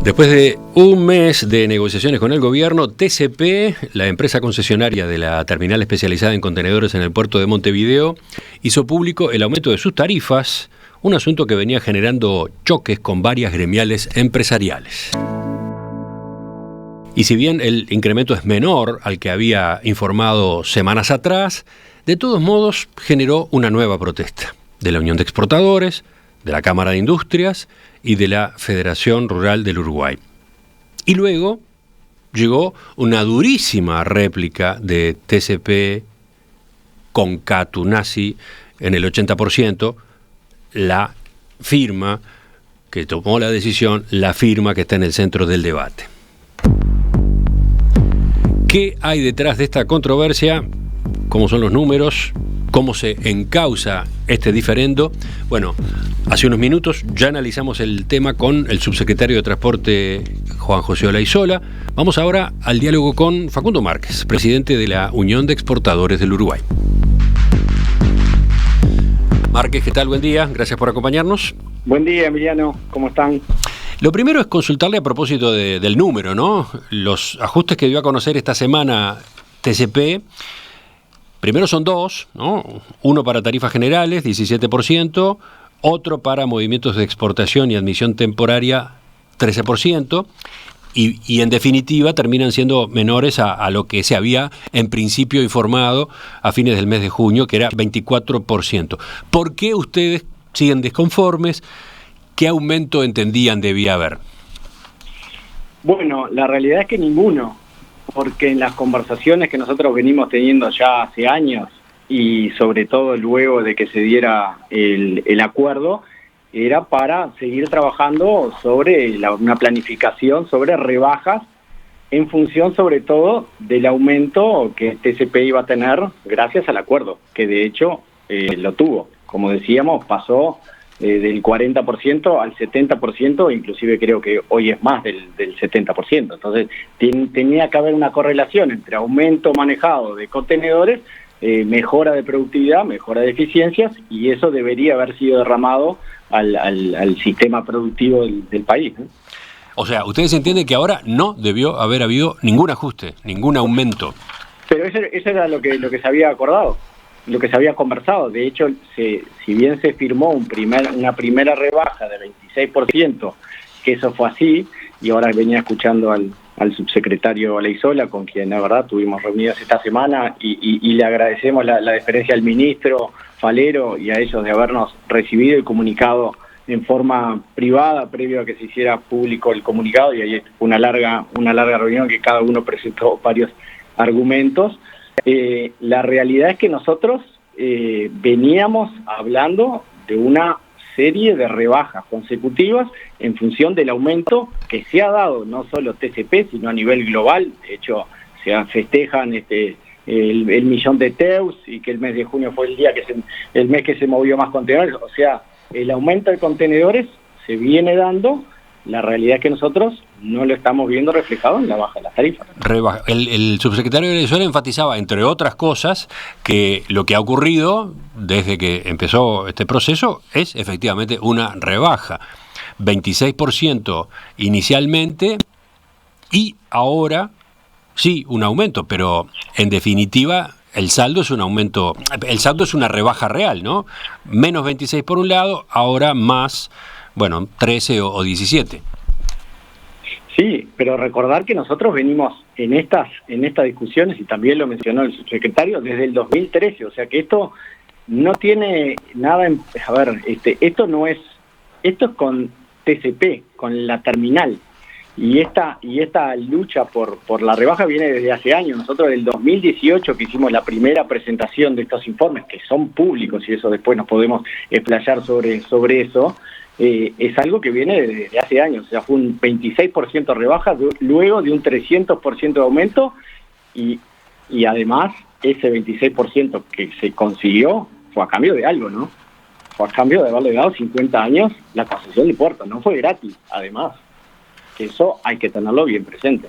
Después de un mes de negociaciones con el gobierno, TCP, la empresa concesionaria de la terminal especializada en contenedores en el puerto de Montevideo, hizo público el aumento de sus tarifas, un asunto que venía generando choques con varias gremiales empresariales. Y si bien el incremento es menor al que había informado semanas atrás, de todos modos generó una nueva protesta de la Unión de Exportadores, de la Cámara de Industrias y de la Federación Rural del Uruguay. Y luego llegó una durísima réplica de TCP con Catunasi en el 80%, la firma que tomó la decisión, la firma que está en el centro del debate. ¿Qué hay detrás de esta controversia? ¿Cómo son los números? ¿Cómo se encausa este diferendo? Bueno, hace unos minutos ya analizamos el tema con el subsecretario de Transporte, Juan José Olaizola. Vamos ahora al diálogo con Facundo Márquez, presidente de la Unión de Exportadores del Uruguay. Márquez, ¿qué tal? Buen día, gracias por acompañarnos. Buen día, Emiliano, ¿cómo están? Lo primero es consultarle a propósito del número, ¿no? Los ajustes que dio a conocer esta semana TCP. Primero son dos, ¿no? Uno para tarifas generales, 17%, otro para movimientos de exportación y admisión temporaria, 13%, y en definitiva terminan siendo menores a lo que se había en principio informado a fines del mes de junio, que era 24%. ¿Por qué ustedes siguen desconformes? ¿Qué aumento entendían debía haber? Bueno, la realidad es que ninguno. Porque en las conversaciones que nosotros venimos teniendo ya hace años, y sobre todo luego de que se diera el acuerdo, era para seguir trabajando sobre una planificación sobre rebajas en función sobre todo del aumento que TCP iba a tener gracias al acuerdo, que de hecho lo tuvo. Como decíamos, pasó del 40% al 70%, inclusive creo que hoy es más del 70%. Entonces tenía que haber una correlación entre aumento manejado de contenedores, mejora de productividad, mejora de eficiencias, y eso debería haber sido derramado al sistema productivo del país, ¿no? O sea, ustedes entienden que ahora no debió haber habido ningún ajuste, ningún aumento. Pero eso era lo que se había acordado, lo que se había conversado. De hecho, si bien se firmó una primera rebaja de 26%, que eso fue así, y ahora venía escuchando al subsecretario Olaizola, con quien la verdad tuvimos reunidas esta semana, y le agradecemos la deferencia al ministro Falero y a ellos de habernos recibido y comunicado en forma privada previo a que se hiciera público el comunicado, y ahí fue una larga reunión que cada uno presentó varios argumentos. La realidad es que nosotros veníamos hablando de una serie de rebajas consecutivas en función del aumento que se ha dado, no solo TCP, sino a nivel global. De hecho, se festejan el millón de TEUs, y que el mes de junio fue el mes que se movió más contenedores. O sea, el aumento de contenedores se viene dando. La realidad es que nosotros no lo estamos viendo reflejado en la baja de las tarifas. El subsecretario de Venezuela enfatizaba, entre otras cosas, que lo que ha ocurrido desde que empezó este proceso es efectivamente una rebaja. 26% inicialmente, y ahora sí, un aumento, pero en definitiva el saldo es un aumento, el saldo es una rebaja real, ¿no? Menos 26 por un lado, ahora más, 13 o 17. Sí, pero recordar que nosotros venimos en estas discusiones, y también lo mencionó el subsecretario, desde el 2013, o sea que esto no tiene nada esto es con TCP, con la terminal, y esta lucha por la rebaja viene desde hace años. Nosotros en el 2018 que hicimos la primera presentación de estos informes, que son públicos, y eso después nos podemos explayar sobre eso, es algo que viene desde hace años. O sea, fue un 26% rebaja, luego de un 300% de aumento, y además ese 26% que se consiguió fue a cambio de algo, ¿no? Fue a cambio de haberle dado 50 años la concesión de puerto, no fue gratis, además. Eso hay que tenerlo bien presente.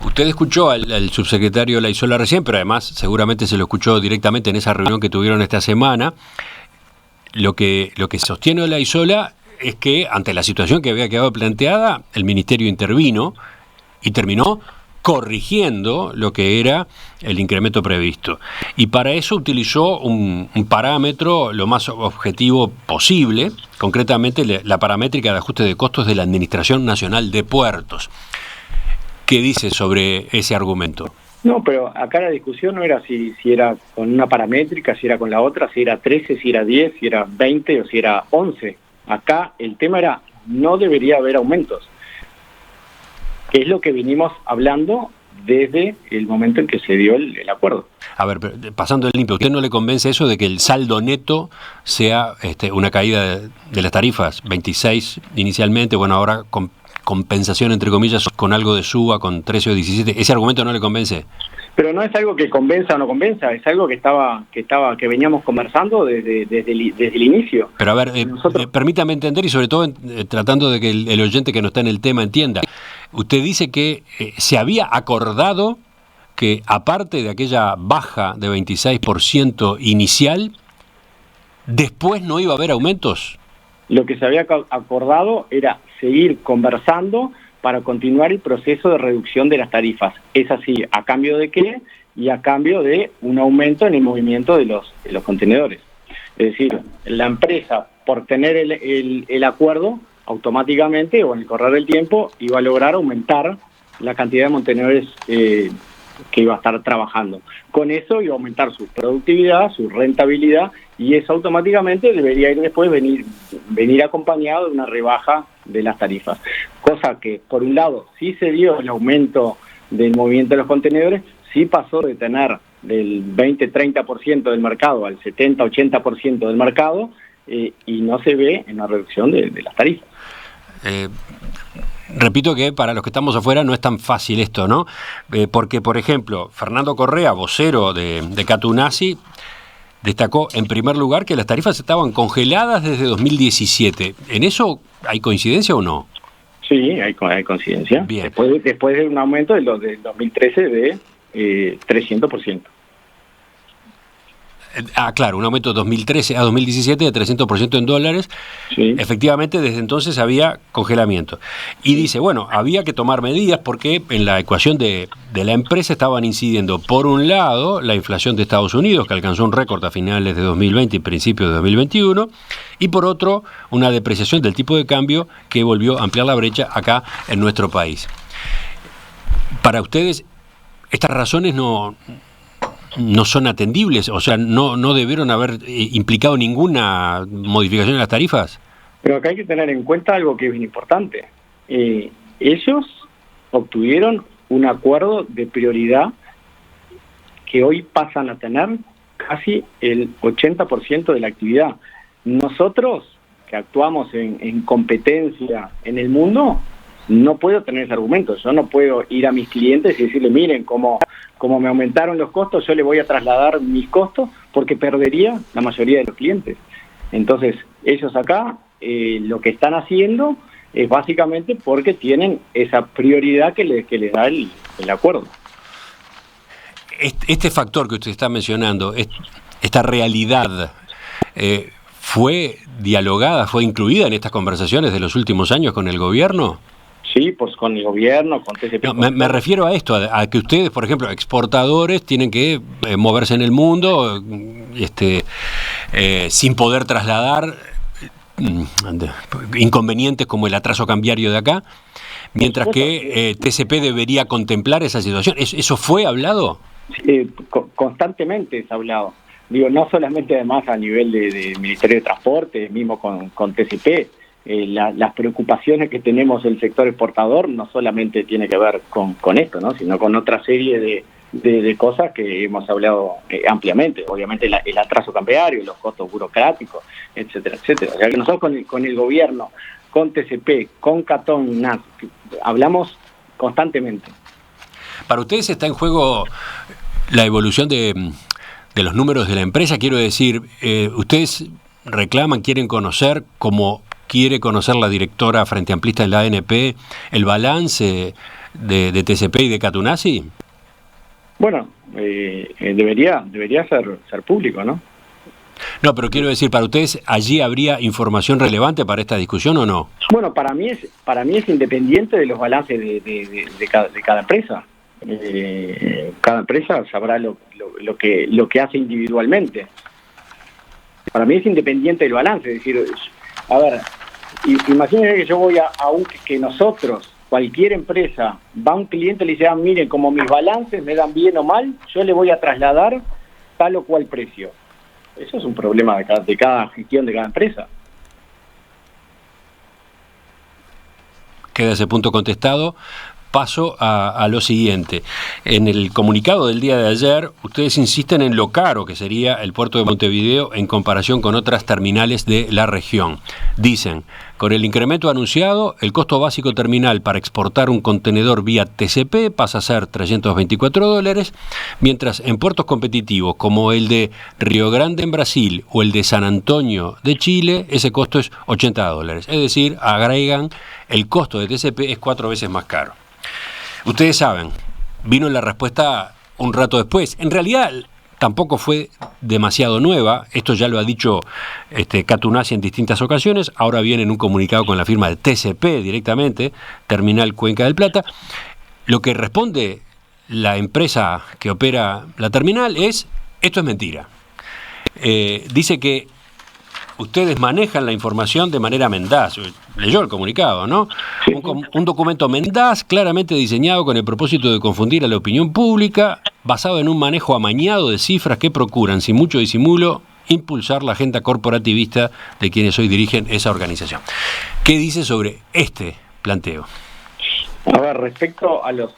Usted escuchó al subsecretario Olaizola recién, pero además seguramente se lo escuchó directamente en esa reunión que tuvieron esta semana. Lo que sostiene Olaizola es que ante la situación que había quedado planteada, el Ministerio intervino y terminó corrigiendo lo que era el incremento previsto. Y para eso utilizó un parámetro lo más objetivo posible, concretamente la paramétrica de ajuste de costos de la Administración Nacional de Puertos. ¿Qué dice sobre ese argumento? No, pero acá la discusión no era si era con una paramétrica, si era con la otra, si era 13, si era 10, si era 20 o si era 11. Acá el tema era, no debería haber aumentos, que es lo que venimos hablando desde el momento en que se dio el acuerdo. A ver, pasando el limpio, ¿a usted no le convence eso de que el saldo neto sea una caída de las tarifas? 26 inicialmente, bueno, ahora con compensación, entre comillas, con algo de suba, con 13 o 17. ¿Ese argumento no le convence? Pero no es algo que convenza o no convenza, es algo que veníamos conversando desde el inicio. Pero a ver, permítame entender y sobre todo tratando de que el oyente que no está en el tema entienda. Usted dice que se había acordado que aparte de aquella baja de 26% inicial, después no iba a haber aumentos. Lo que se había acordado era seguir conversando para continuar el proceso de reducción de las tarifas. Es así, ¿a cambio de qué? Y a cambio de un aumento en el movimiento de los contenedores. Es decir, la empresa, por tener el acuerdo, automáticamente o en el correr del tiempo iba a lograr aumentar la cantidad de contenedores que iba a estar trabajando. Con eso iba a aumentar su productividad, su rentabilidad, y eso automáticamente debería ir después venir acompañado de una rebaja de las tarifas. Cosa que, por un lado, sí se dio el aumento del movimiento de los contenedores, sí pasó de tener del 20-30% del mercado al 70-80% del mercado, y no se ve en la reducción de las tarifas. Repito que para los que estamos afuera no es tan fácil esto, ¿no? Porque, por ejemplo, Fernando Correa, vocero de Catunasi, destacó en primer lugar que las tarifas estaban congeladas desde 2017. ¿En eso hay coincidencia o no? Sí, hay coincidencia. Bien. Después de un aumento del 2013 de 300%. Claro, un aumento de 2013 a 2017 de 300% en dólares. Sí. Efectivamente, desde entonces había congelamiento. Y dice, bueno, había que tomar medidas porque en la ecuación de la empresa estaban incidiendo, por un lado, la inflación de Estados Unidos, que alcanzó un récord a finales de 2020 y principios de 2021, y por otro, una depreciación del tipo de cambio que volvió a ampliar la brecha acá en nuestro país. Para ustedes, estas razones no son atendibles, o sea, no debieron haber implicado ninguna modificación de las tarifas. Pero acá hay que tener en cuenta algo que es bien importante. Ellos obtuvieron un acuerdo de prioridad que hoy pasan a tener casi el 80% de la actividad. Nosotros, que actuamos en competencia en el mundo, no puedo tener ese argumento. Yo no puedo ir a mis clientes y decirle, miren, como me aumentaron los costos, yo le voy a trasladar mis costos, porque perdería la mayoría de los clientes. Entonces, ellos acá lo que están haciendo es básicamente porque tienen esa prioridad que les da el acuerdo. Este factor que usted está mencionando, esta realidad, ¿fue dialogada, fue incluida en estas conversaciones de los últimos años con el gobierno? Sí, pues con el gobierno, con TCP. No, me refiero a esto, a que ustedes, por ejemplo, exportadores, tienen que moverse en el mundo sin poder trasladar inconvenientes como el atraso cambiario de acá, mientras que TCP debería contemplar esa situación. ¿Eso fue hablado? Constantemente es hablado. Digo, no solamente además a nivel de Ministerio de Transporte, mismo con TCP. Las preocupaciones que tenemos el sector exportador no solamente tiene que ver con esto, ¿no? Sino con otra serie de cosas que hemos hablado ampliamente. Obviamente el atraso cambiario, los costos burocráticos, etcétera, etcétera. O sea que nosotros con el gobierno, con TCP, con Catón, NAS, hablamos constantemente. ¿Para ustedes está en juego la evolución de los números de la empresa? Quiero decir, ustedes reclaman, quieren conocer, como quiere conocer la directora Frente Amplista de la ANP, el balance de TCP y de Catunasi. Bueno, debería ser público, ¿no? No, pero quiero decir, para ustedes, ¿allí habría información relevante para esta discusión o no? Bueno, para mí es independiente de los balances de cada empresa. Cada empresa sabrá lo que hace individualmente. Para mí es independiente del balance. Es decir, a ver, imagínense que yo voy que nosotros, cualquier empresa, va a un cliente y le dice, miren, como mis balances me dan bien o mal, yo le voy a trasladar tal o cual precio. Eso es un problema de cada gestión de cada empresa. Queda ese punto contestado. Paso a lo siguiente. En el comunicado del día de ayer, ustedes insisten en lo caro que sería el puerto de Montevideo en comparación con otras terminales de la región. Dicen, con el incremento anunciado, el costo básico terminal para exportar un contenedor vía TCP pasa a ser $324, mientras en puertos competitivos como el de Río Grande en Brasil o el de San Antonio de Chile, ese costo es $80. Es decir, agregan, el costo de TCP es 4 veces más caro. Ustedes saben, vino la respuesta un rato después. En realidad tampoco fue demasiado nueva, esto ya lo ha dicho Catunazzi en distintas ocasiones, ahora viene en un comunicado con la firma de TCP directamente, Terminal Cuenca del Plata. Lo que responde la empresa que opera la terminal es, esto es mentira. Dice que ustedes manejan la información de manera mendaz. Leyó el comunicado, ¿no? Sí. Un documento mendaz, claramente diseñado con el propósito de confundir a la opinión pública, basado en un manejo amañado de cifras que procuran, sin mucho disimulo, impulsar la agenda corporativista de quienes hoy dirigen esa organización. ¿Qué dice sobre este planteo? A ver, respecto a los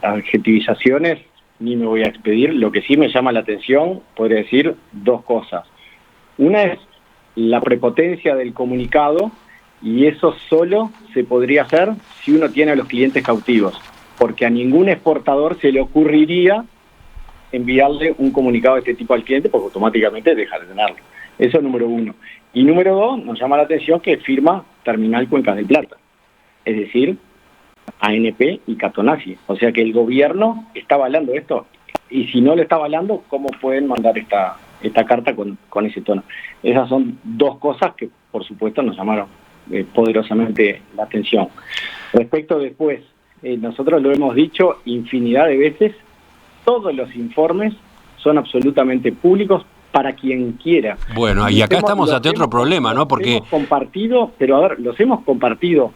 adjetivizaciones, ni me voy a expedir. Lo que sí me llama la atención, podría decir dos cosas. Una es la prepotencia del comunicado, y eso solo se podría hacer si uno tiene a los clientes cautivos, porque a ningún exportador se le ocurriría enviarle un comunicado de este tipo al cliente, porque automáticamente deja de tenerlo. Eso es número uno. Y número dos, nos llama la atención que firma Terminal Cuenca del Plata, es decir, ANP y Catunazzi. O sea que el gobierno está avalando esto, y si no lo está avalando, ¿cómo pueden mandar esta carta con ese tono? Esas son dos cosas que, por supuesto, nos llamaron poderosamente la atención. Respecto después, nosotros lo hemos dicho infinidad de veces, todos los informes son absolutamente públicos para quien quiera. Bueno, y acá estamos ante otro problema, ¿no? Porque hemos compartido, pero a ver, los hemos compartido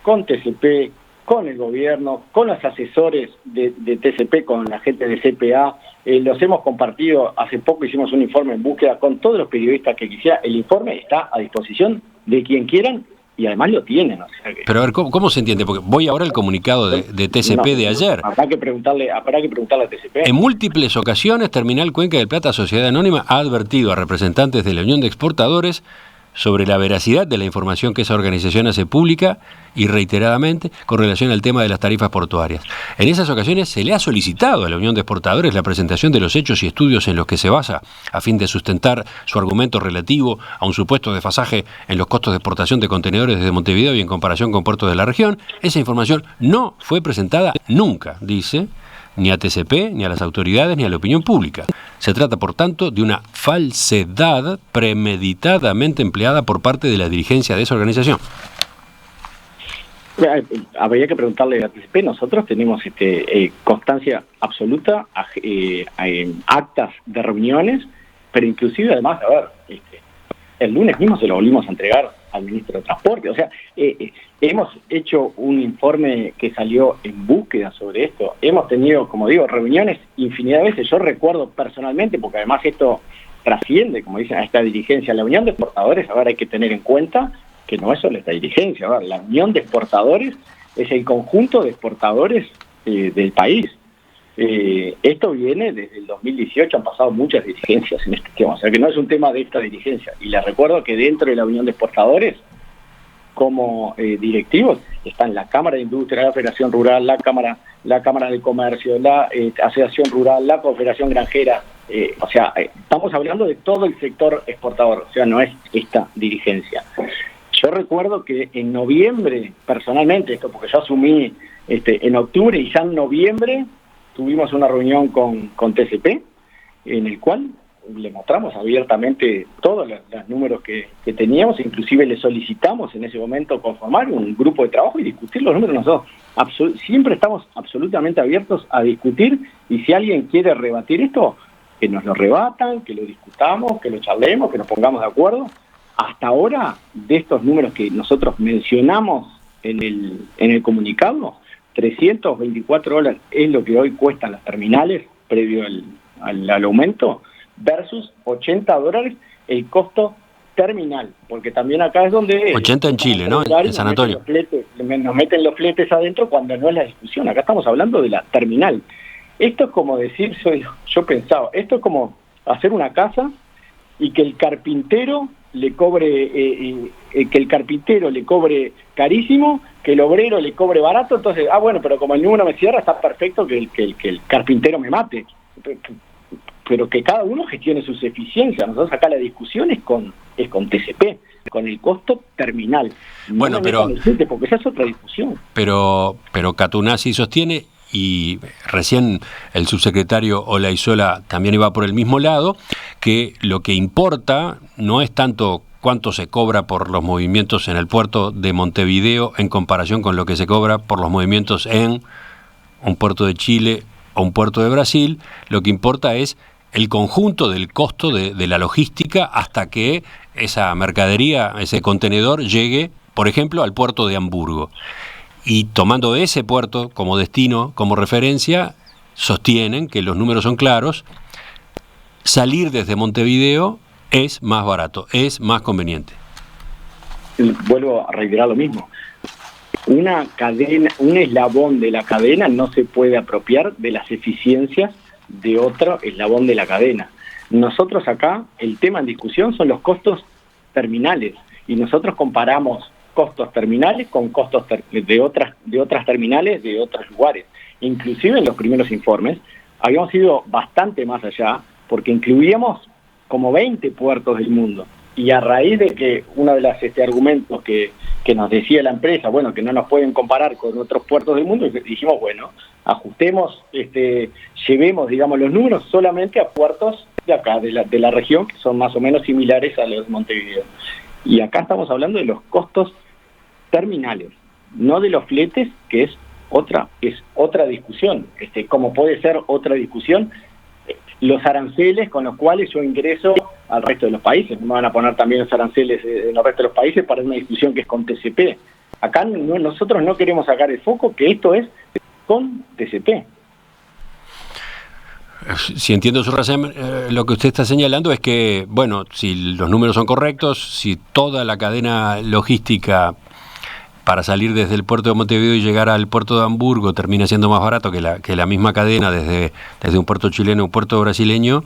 con TCP, con el gobierno, con los asesores de TCP, con la gente de CPA, los hemos compartido, hace poco hicimos un informe en búsqueda con todos los periodistas que quisieran. El informe está a disposición de quien quieran y además lo tienen. O sea que, pero a ver, ¿cómo se entiende? Porque voy ahora al comunicado de TCP de ayer. Habrá que preguntarle a TCP. En múltiples ocasiones, Terminal Cuenca del Plata, Sociedad Anónima, ha advertido a representantes de la Unión de Exportadores sobre la veracidad de la información que esa organización hace pública y reiteradamente con relación al tema de las tarifas portuarias. En esas ocasiones se le ha solicitado a la Unión de Exportadores la presentación de los hechos y estudios en los que se basa a fin de sustentar su argumento relativo a un supuesto desfasaje en los costos de exportación de contenedores desde Montevideo y en comparación con puertos de la región. Esa información no fue presentada nunca, dice, ni a TCP, ni a las autoridades, ni a la opinión pública. Se trata, por tanto, de una falsedad premeditadamente empleada por parte de la dirigencia de esa organización. Habría que preguntarle a TCP. Nosotros tenemos constancia absoluta, actas de reuniones, pero inclusive además, a ver, el lunes mismo se lo volvimos a entregar al ministro de Transporte. O sea, hemos hecho un informe que salió en búsqueda sobre esto. Hemos tenido, como digo, reuniones infinidad de veces. Yo recuerdo personalmente, porque además esto trasciende, como dicen, a esta dirigencia. La Unión de Exportadores, ahora hay que tener en cuenta que no es solo esta dirigencia. Ahora, la Unión de Exportadores es el conjunto de exportadores del país. Esto viene desde el 2018, han pasado muchas dirigencias en este tema, o sea que no es un tema de esta dirigencia. Y les recuerdo que dentro de la Unión de Exportadores, como directivos, están la Cámara de Industria, la Federación Rural, la Cámara de Comercio, la Asociación Rural, la Confederación Granjera. O sea, estamos hablando de todo el sector exportador, o sea, no es esta dirigencia. Yo recuerdo que en noviembre, personalmente, esto porque yo asumí en octubre, y ya en noviembre tuvimos una reunión con TCP, en el cual le mostramos abiertamente todos los números que teníamos, inclusive le solicitamos en ese momento conformar un grupo de trabajo y discutir los números nosotros. Siempre estamos absolutamente abiertos a discutir, y si alguien quiere rebatir esto, que nos lo rebatan, que lo discutamos, que lo charlemos, que nos pongamos de acuerdo. Hasta ahora, de estos números que nosotros mencionamos en el comunicado, $324 es lo que hoy cuestan las terminales previo al aumento, versus $80 el costo terminal, porque también acá es donde... 80 en Chile, ¿no? En San Antonio. Nos meten los fletes adentro cuando no es la discusión. Acá estamos hablando de la terminal. Esto es como decir, yo pensaba, esto es como hacer una casa y que el carpintero le cobre carísimo, que el obrero le cobre barato. Entonces, bueno, pero como el número me cierra, está perfecto que el carpintero me mate, pero que cada uno gestione sus eficiencias. Nosotros acá la discusión es con TCP, con el costo terminal. Bueno, pero porque esa es otra discusión. Pero Catunazzi sostiene, y recién el subsecretario Olaizola también iba por el mismo lado, que lo que importa no es tanto cuánto se cobra por los movimientos en el puerto de Montevideo en comparación con lo que se cobra por los movimientos en un puerto de Chile o un puerto de Brasil. Lo que importa es el conjunto del costo de la logística hasta que esa mercadería, ese contenedor, llegue, por ejemplo, al puerto de Hamburgo. Y tomando ese puerto como destino, como referencia, sostienen que los números son claros: salir desde Montevideo es más barato, es más conveniente. Vuelvo a reiterar lo mismo. Una cadena, un eslabón de la cadena no se puede apropiar de las eficiencias de otro eslabón de la cadena. Nosotros acá, el tema en discusión son los costos terminales, y nosotros comparamos costos terminales con costos de otras terminales de otros lugares. Inclusive en los primeros informes habíamos ido bastante más allá, porque incluíamos como 20 puertos del mundo, y a raíz de que uno de los argumentos que nos decía la empresa, bueno, que no nos pueden comparar con otros puertos del mundo, dijimos, bueno, ajustemos, llevemos, digamos, los números solamente a puertos de acá, de la región, que son más o menos similares a los de Montevideo. Y acá estamos hablando de los costos terminales, no de los fletes, que es otra discusión, como puede ser otra discusión los aranceles con los cuales yo ingreso al resto de los países. Me van a poner también los aranceles en el resto de los países para una discusión que es con TCP. Acá nosotros no queremos sacar el foco que esto es con TCP. Si entiendo su razón, lo que usted está señalando es que, bueno, si los números son correctos, si toda la cadena logística para salir desde el puerto de Montevideo y llegar al puerto de Hamburgo termina siendo más barato que la misma cadena desde un puerto chileno a un puerto brasileño,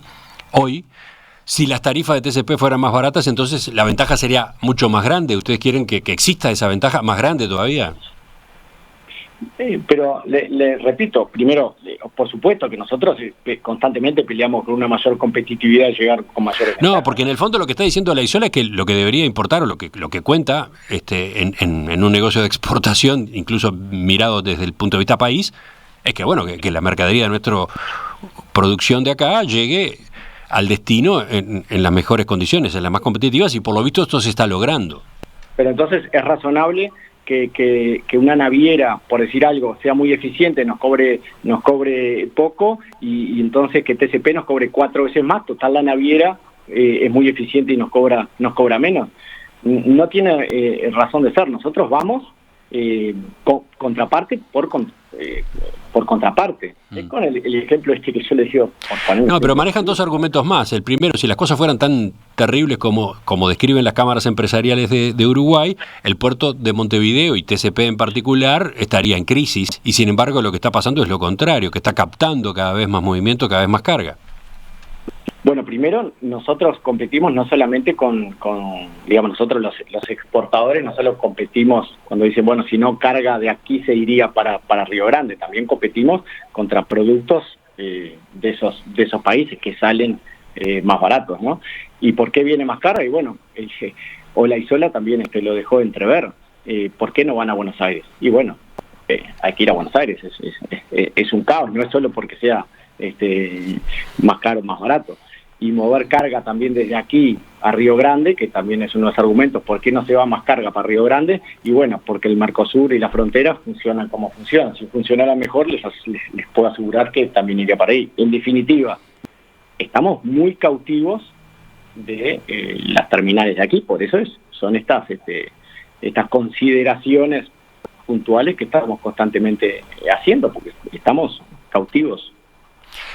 hoy, si las tarifas de TCP fueran más baratas, entonces la ventaja sería mucho más grande. ¿Ustedes quieren que exista esa ventaja más grande todavía? Pero le repito, primero, por supuesto que nosotros constantemente peleamos con una mayor competitividad y llegar con mayores ventajas. No, porque en el fondo lo que está diciendo Olaizola es que lo que debería importar, o lo que cuenta en un negocio de exportación, incluso mirado desde el punto de vista país, es que, bueno, que la mercadería de nuestra producción de acá llegue al destino en las mejores condiciones, en las más competitivas, y por lo visto esto se está logrando. Pero entonces es razonable que una naviera, por decir algo, sea muy eficiente, nos cobre poco, y entonces que TCP nos cobre 4 veces más. Total, la naviera es muy eficiente y nos cobra menos. No tiene razón de ser. Nosotros vamos contraparte por contraparte. Es con el ejemplo que yo les digo. No, pero manejan dos argumentos más. El primero, si las cosas fueran tan terribles como describen las cámaras empresariales de Uruguay, el puerto de Montevideo y TCP en particular estaría en crisis, y sin embargo lo que está pasando es lo contrario, que está captando cada vez más movimiento, cada vez más carga. Bueno, primero nosotros competimos no solamente con digamos, nosotros los exportadores no solo competimos cuando dicen, bueno, si no carga de aquí se iría para Río Grande, también competimos contra productos de esos países que salen más baratos, ¿no? ¿Y por qué viene más carga? Y bueno, Olaizola también lo dejó entrever. ¿Por qué no van a Buenos Aires? Y bueno, hay que ir a Buenos Aires, es un caos, no es solo porque sea más caro o más barato. y mover carga también desde aquí a Río Grande, que también es uno de los argumentos, ¿por qué no se va más carga para Río Grande? Y bueno, porque el Mercosur y la frontera funcionan como funcionan. Si funcionara mejor, les puedo asegurar que también iría para ahí. En definitiva, estamos muy cautivos de las terminales de aquí, por eso son estas consideraciones puntuales que estamos constantemente haciendo, porque estamos cautivos.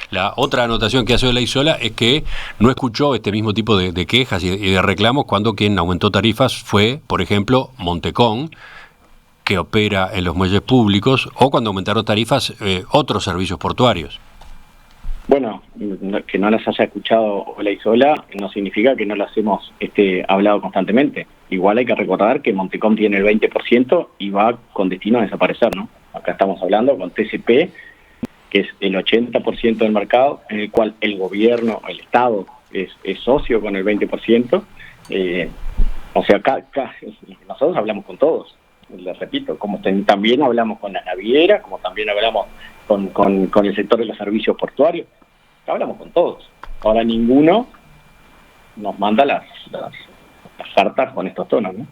La otra anotación que hace Olaizola es que no escuchó este mismo tipo de quejas y de reclamos cuando quien aumentó tarifas fue, por ejemplo, Montecón, que opera en los muelles públicos, o cuando aumentaron tarifas otros servicios portuarios. Bueno, que no las haya escuchado Olaizola no significa que no las hemos hablado constantemente. Igual hay que recordar que Montecón tiene el 20% y va con destino a desaparecer, ¿no? Acá estamos hablando con TCP, que es el 80% del mercado, en el cual el gobierno, el Estado, es socio con el 20%. O sea, nosotros hablamos con todos, les repito, como también hablamos con la naviera, como también hablamos con el sector de los servicios portuarios. Acá hablamos con todos. Ahora ninguno nos manda las cartas con estos tonos, ¿no?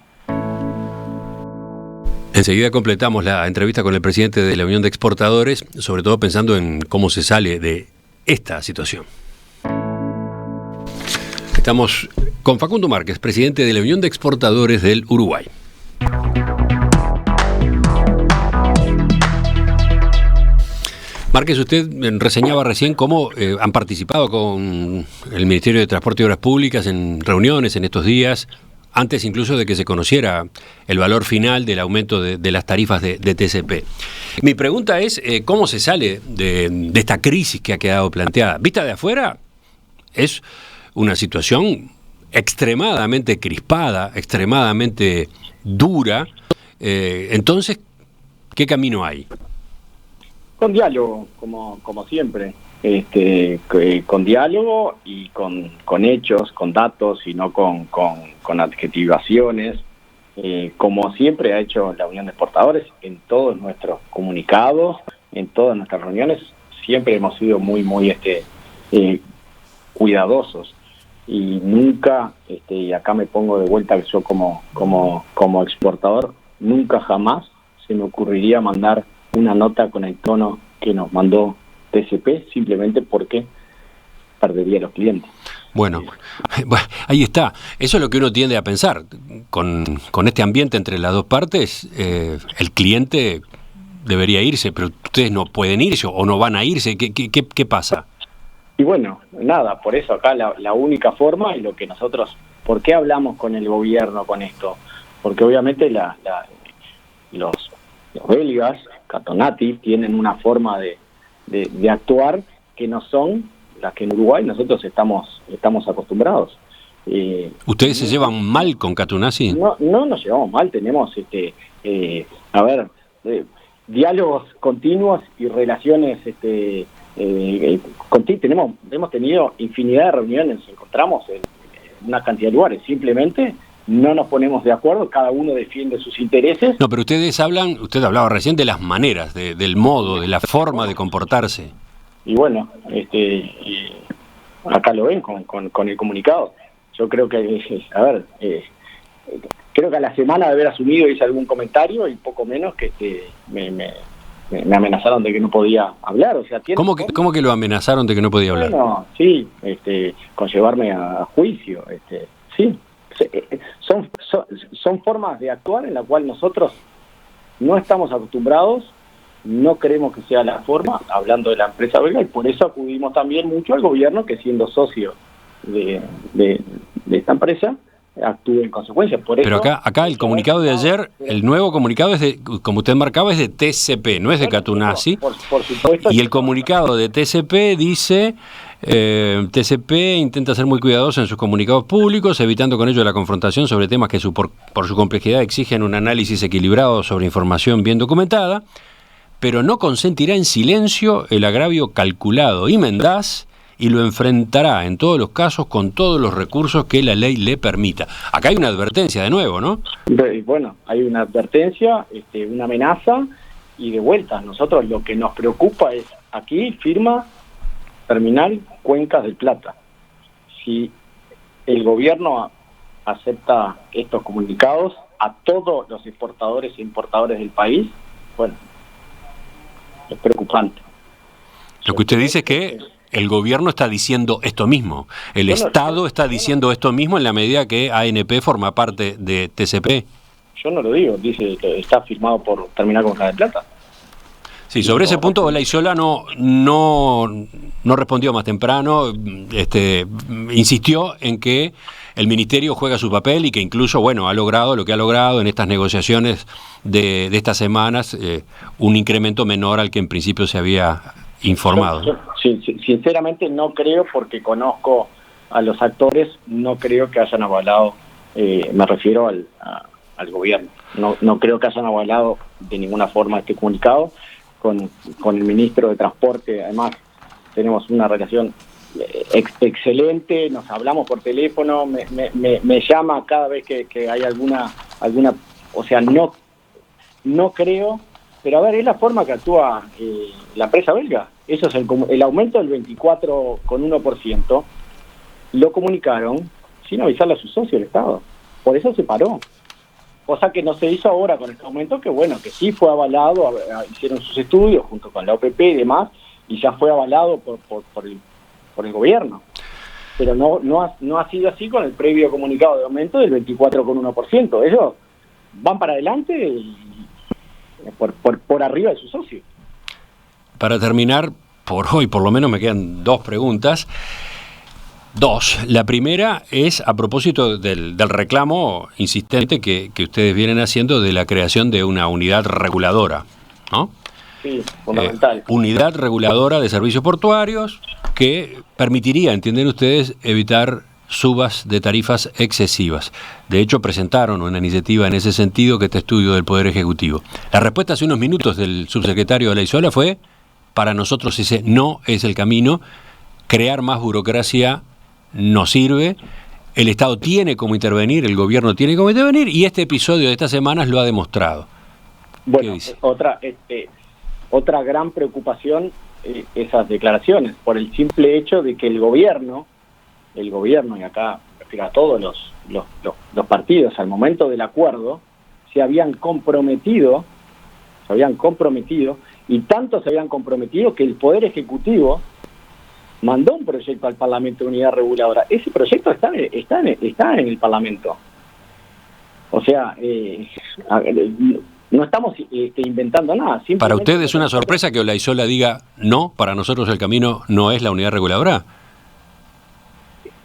Enseguida completamos la entrevista con el presidente de la Unión de Exportadores, sobre todo pensando en cómo se sale de esta situación. Estamos con Facundo Márquez, presidente de la Unión de Exportadores del Uruguay. Márquez, usted reseñaba recién cómo han participado con el Ministerio de Transporte y Obras Públicas en reuniones en estos días, antes incluso de que se conociera el valor final del aumento de las tarifas de TCP. Mi pregunta es, ¿cómo se sale de esta crisis que ha quedado planteada? Vista de afuera, es una situación extremadamente crispada, extremadamente dura. Entonces, ¿qué camino hay? Con diálogo, como siempre. Con diálogo y con hechos, con datos y no con adjetivaciones, como siempre ha hecho la Unión de Exportadores en todos nuestros comunicados, en todas nuestras reuniones, siempre hemos sido muy cuidadosos y nunca, y acá me pongo de vuelta que yo como exportador, nunca jamás se me ocurriría mandar una nota con el tono que nos mandó TCP, simplemente porque perdería a los clientes. Bueno, ahí está. Eso es lo que uno tiende a pensar. Con este ambiente entre las dos partes, el cliente debería irse, pero ustedes no pueden irse o no van a irse. ¿Qué pasa? Y bueno, nada, por eso acá la única forma y lo que nosotros... ¿Por qué hablamos con el gobierno con esto? Porque obviamente los belgas, Catonati, tienen una forma de actuar que no son las que en Uruguay nosotros estamos acostumbrados. ¿Ustedes se llevan mal con Catonati? No nos llevamos mal, tenemos diálogos continuos y relaciones hemos tenido infinidad de reuniones, nos encontramos en una cantidad de lugares, simplemente no nos ponemos de acuerdo, cada uno defiende sus intereses. No, pero usted hablaba recién de las maneras, del modo, de la forma de comportarse. Y bueno, acá lo ven con el comunicado. Yo creo que, creo que a la semana de haber asumido hice algún comentario y poco menos que me amenazaron de que no podía hablar. O sea, ¿Cómo que lo amenazaron de que no podía hablar? Bueno, sí, con llevarme a juicio, sí. Son formas de actuar en la cual nosotros no estamos acostumbrados, no creemos que sea la forma, hablando de la empresa belga, y por eso acudimos también mucho al gobierno, que siendo socio de esta empresa, actúe en consecuencia. Por eso, pero acá el comunicado de ayer, el nuevo comunicado es como usted marcaba, es de TCP, no es de Catonati. Por supuesto. Y el comunicado de TCP dice... TCP intenta ser muy cuidadoso en sus comunicados públicos, evitando con ello la confrontación sobre temas que por su complejidad exigen un análisis equilibrado sobre información bien documentada, pero no consentirá en silencio el agravio calculado y mendaz y lo enfrentará en todos los casos con todos los recursos que la ley le permita. Acá hay una advertencia de nuevo, ¿no? Bueno, hay una advertencia, una amenaza y de vuelta. Nosotros lo que nos preocupa es aquí firma Terminal Cuencas del Plata. si el gobierno acepta estos comunicados a todos los exportadores e importadores del país, bueno, es preocupante. Lo que usted dice es que el gobierno está diciendo esto mismo, el Estado está diciendo esto mismo en la medida que ANP forma parte de TCP. Yo no lo digo, dice que está firmado por Terminal con Caja de Plata. Sí, sobre ese punto Olaizola no respondió más temprano, insistió en que el ministerio juega su papel y que incluso, bueno, ha logrado lo que ha logrado en estas negociaciones de estas semanas, un incremento menor al que en principio se había informado. Yo, sinceramente no creo, porque conozco a los actores, no creo que hayan avalado, me refiero al gobierno, no creo que hayan avalado de ninguna forma este comunicado. Con el ministro de Transporte, además, tenemos una relación excelente, nos hablamos por teléfono, me llama cada vez que hay alguna, o sea, no creo, pero a ver, es la forma que actúa la empresa belga. Eso es el aumento del 24,1%, lo comunicaron sin avisarle a su socio, el Estado. Por eso se paró. Cosa que no se hizo ahora con este aumento, que bueno, que sí fue avalado, hicieron sus estudios junto con la OPP y demás, y ya fue avalado por el gobierno. Pero no ha sido así con el previo comunicado de aumento del 24,1%. Ellos van para adelante y por arriba de su socio. Para terminar, por hoy por lo menos me quedan dos preguntas. La primera es a propósito del reclamo insistente que ustedes vienen haciendo de la creación de una unidad reguladora, ¿no? Sí, fundamental. Unidad reguladora de servicios portuarios que permitiría, entienden ustedes, evitar subas de tarifas excesivas. De hecho, presentaron una iniciativa en ese sentido, que este estudio del Poder Ejecutivo. La respuesta hace unos minutos del subsecretario Olaizola fue: para nosotros ese no es el camino, crear más burocracia no sirve, el Estado tiene como intervenir, el gobierno tiene como intervenir, y este episodio de estas semanas lo ha demostrado. Bueno, otra gran preocupación, esas declaraciones, por el simple hecho de que el gobierno, y acá me refiero a todos los partidos, al momento del acuerdo, se habían comprometido, y tanto se habían comprometido que el Poder Ejecutivo mandó un proyecto al Parlamento de Unidad Reguladora. Ese proyecto está en el Parlamento. O sea, no estamos inventando nada. ¿Para usted es una sorpresa que Olaizola diga no, para nosotros el camino no es la unidad reguladora?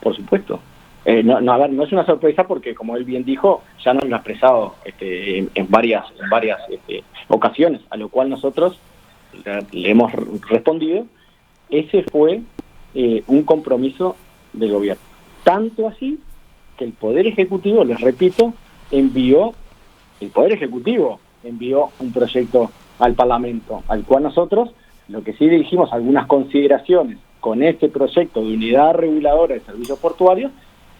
Por supuesto. No es una sorpresa, porque, como él bien dijo, ya nos lo ha expresado en varias ocasiones, a lo cual nosotros le hemos respondido. Ese fue un compromiso del gobierno. Tanto así que el Poder Ejecutivo, les repito, envió un proyecto al Parlamento, al cual nosotros, lo que sí dijimos, algunas consideraciones con este proyecto de unidad reguladora de servicios portuarios,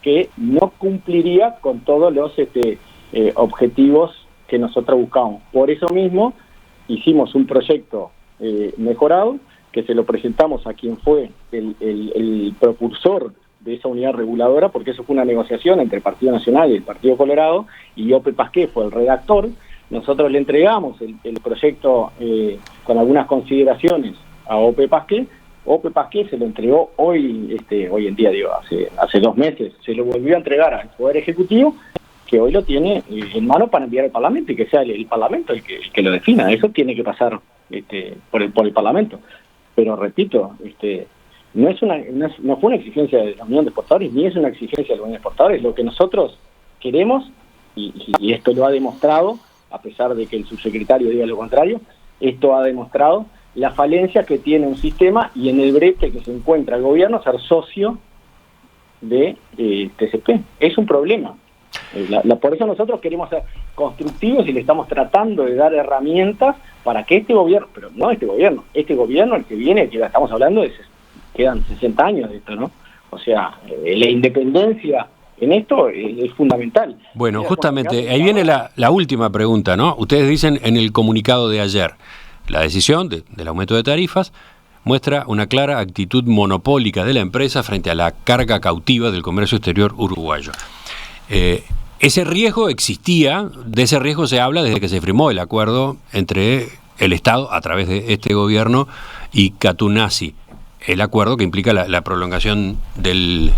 que no cumpliría con todos los objetivos que nosotros buscamos. Por eso mismo hicimos un proyecto mejorado, que se lo presentamos a quien fue el propulsor de esa unidad reguladora, porque eso fue una negociación entre el Partido Nacional y el Partido Colorado, y Ope Pasqué fue el redactor. Nosotros le entregamos el proyecto con algunas consideraciones a Ope Pasqué. Ope Pasqué se lo entregó hoy en día, hace 2 meses, se lo volvió a entregar al Poder Ejecutivo, que hoy lo tiene en mano para enviar al Parlamento, y que sea el Parlamento el que lo defina. Eso tiene que pasar por el Parlamento. Pero repito, no fue una exigencia de la Unión de Exportadores, ni es una exigencia de la Unión de Exportadores. Lo que nosotros queremos, y esto lo ha demostrado, a pesar de que el subsecretario diga lo contrario, esto ha demostrado la falencia que tiene un sistema y en el brete que se encuentra el gobierno ser socio de TCP. Es un problema. Por eso nosotros queremos ser constructivos y le estamos tratando de dar herramientas para que este gobierno, pero no este gobierno, el que viene, que estamos hablando, quedan 60 años de esto, ¿no? O sea, la independencia en esto es fundamental. Bueno, justamente, ahí viene la última pregunta, ¿no? Ustedes dicen en el comunicado de ayer, la decisión del aumento de tarifas muestra una clara actitud monopólica de la empresa frente a la carga cautiva del comercio exterior uruguayo. Ese riesgo existía, de ese riesgo se habla desde que se firmó el acuerdo entre el Estado, a través de este gobierno, y Catunasi, el acuerdo que implica la prolongación del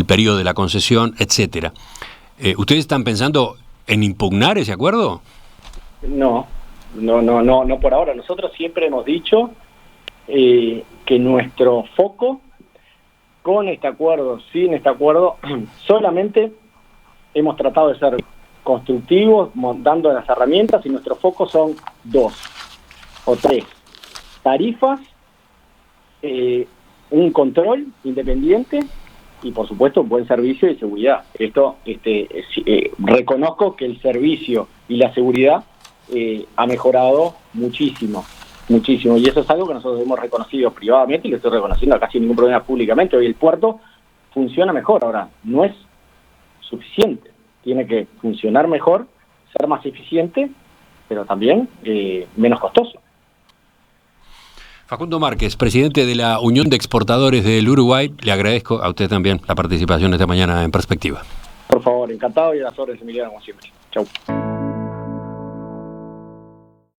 periodo de la concesión, etcétera. ¿Ustedes están pensando en impugnar ese acuerdo? No por ahora. Nosotros siempre hemos dicho que nuestro foco, con este acuerdo, sin este acuerdo, solamente hemos tratado de ser constructivos, dando las herramientas, y nuestro foco son 2 o 3: tarifas, un control independiente y, por supuesto, un buen servicio y seguridad. Reconozco que el servicio y la seguridad ha mejorado muchísimo, y eso es algo que nosotros hemos reconocido privadamente y lo estoy reconociendo acá sin ningún problema públicamente. Hoy el puerto funciona mejor. Ahora, no es suficiente, tiene que funcionar mejor, ser más eficiente, pero también menos costoso. Facundo Márquez, presidente de la Unión de Exportadores del Uruguay, le agradezco a usted también la participación esta mañana en Perspectiva. Por favor, encantado, y a las órdenes, Emiliano, como siempre. Chau.